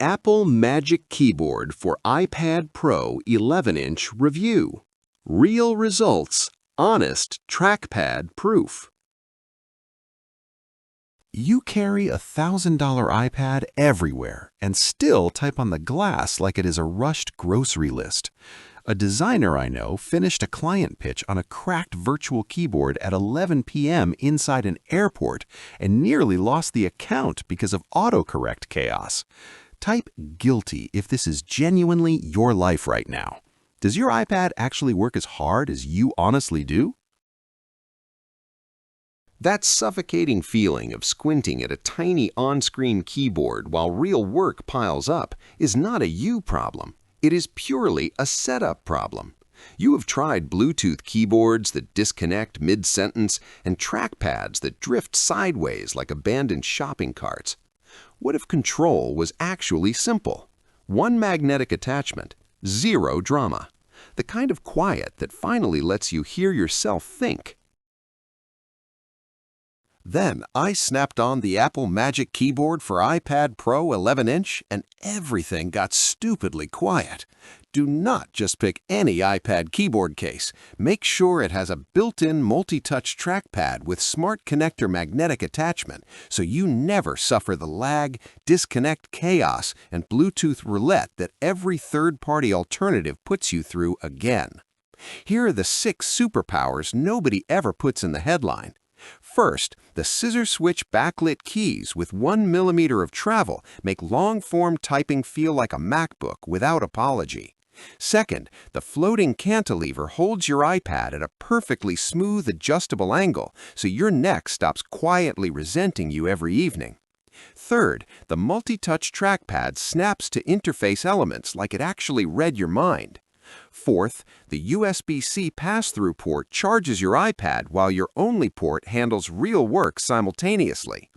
Apple Magic Keyboard for iPad Pro 11-inch review. Real results, honest trackpad proof. You carry a $1,000 iPad everywhere and still type on the glass like it is a rushed grocery list. A designer I know finished a client pitch on a cracked virtual keyboard at 11 p.m. inside an airport and nearly lost the account because of autocorrect chaos. Type guilty if this is genuinely your life right now. Does your iPad actually work as hard as you honestly do? That suffocating feeling of squinting at a tiny on-screen keyboard while real work piles up is not a you problem. It is purely a setup problem. You have tried Bluetooth keyboards that disconnect mid-sentence and trackpads that drift sideways like abandoned shopping carts. What if control was actually simple? One magnetic attachment, zero drama. The kind of quiet that finally lets you hear yourself think. Then I snapped on the Apple Magic Keyboard for iPad Pro 11-inch and everything got stupidly quiet. Do not just pick any iPad keyboard case. Make sure it has a built-in multi-touch trackpad with smart connector magnetic attachment so you never suffer the lag, disconnect chaos, and Bluetooth roulette that every third-party alternative puts you through again. Here are the 6 superpowers nobody ever puts in the headline. First, the scissor switch backlit keys with 1 millimeter of travel make long-form typing feel like a MacBook without apology. Second, the floating cantilever holds your iPad at a perfectly smooth adjustable angle so your neck stops quietly resenting you every evening. Third, the multi-touch trackpad snaps to interface elements like it actually read your mind. Fourth, the USB-C pass-through port charges your iPad while your only port handles real work simultaneously.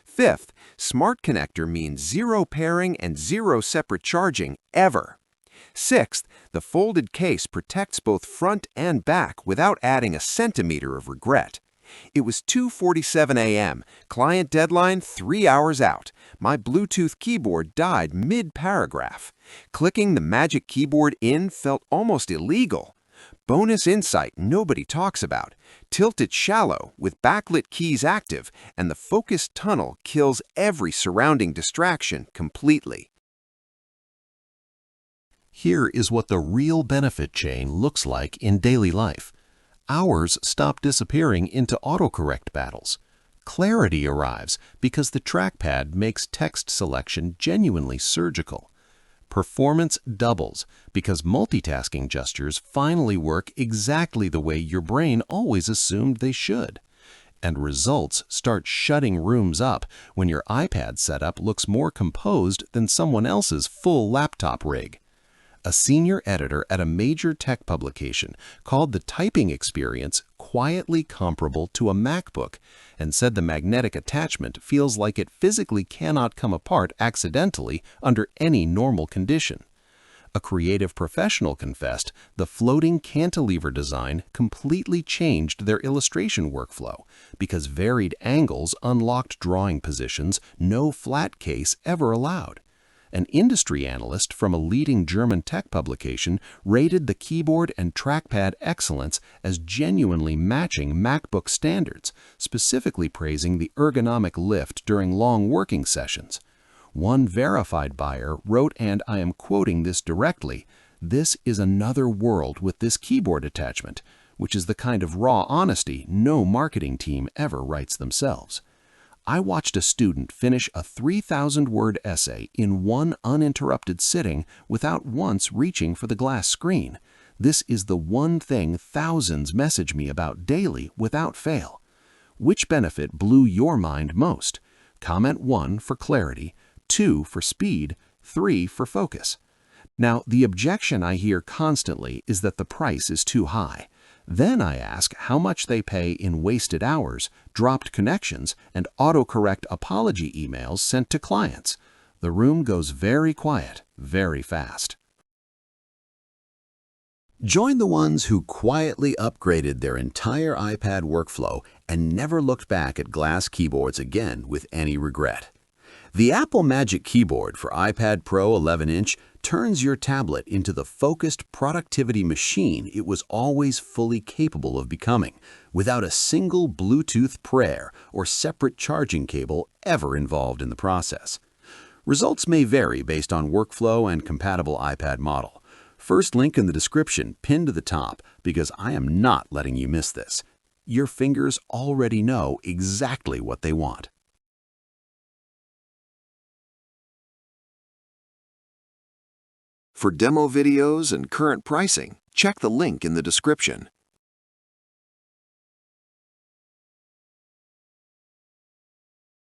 Fifth, Smart Connector means zero pairing and zero separate charging ever. Sixth, the folded case protects both front and back without adding a centimeter of regret. It was 2:47 a.m., client deadline 3 hours out. My Bluetooth keyboard died mid-paragraph. Clicking the Magic Keyboard in felt almost illegal. Bonus insight nobody talks about. Tilt it shallow with backlit keys active, and the focused tunnel kills every surrounding distraction completely. Here is what the real benefit chain looks like in daily life. Hours stop disappearing into autocorrect battles. Clarity arrives because the trackpad makes text selection genuinely surgical. Performance doubles because multitasking gestures finally work exactly the way your brain always assumed they should. And results start shutting rooms up when your iPad setup looks more composed than someone else's full laptop rig. A senior editor at a major tech publication called the typing experience quietly comparable to a MacBook and said the magnetic attachment feels like it physically cannot come apart accidentally under any normal condition. A creative professional confessed the floating cantilever design completely changed their illustration workflow because varied angles unlocked drawing positions no flat case ever allowed. An industry analyst from a leading German tech publication rated the keyboard and trackpad excellence as genuinely matching MacBook standards, specifically praising the ergonomic lift during long working sessions. One verified buyer wrote, and I am quoting this directly, "This is another world with this keyboard attachment," which is the kind of raw honesty no marketing team ever writes themselves. I watched a student finish a 3,000-word essay in one uninterrupted sitting without once reaching for the glass screen. This is the one thing thousands message me about daily without fail. Which benefit blew your mind most? Comment 1 for clarity, 2 for speed, 3 for focus. Now, the objection I hear constantly is that the price is too high. Then I ask how much they pay in wasted hours, dropped connections, and autocorrect apology emails sent to clients. The room goes very quiet, very fast. Join the ones who quietly upgraded their entire iPad workflow and never looked back at glass keyboards again with any regret. The Apple Magic Keyboard for iPad Pro 11-inch turns your tablet into the focused productivity machine it was always fully capable of becoming, without a single Bluetooth prayer or separate charging cable ever involved in the process. Results may vary based on workflow and compatible iPad model. First link in the description pinned to the top, because I am not letting you miss this. Your fingers already know exactly what they want. For demo videos and current pricing, check the link in the description.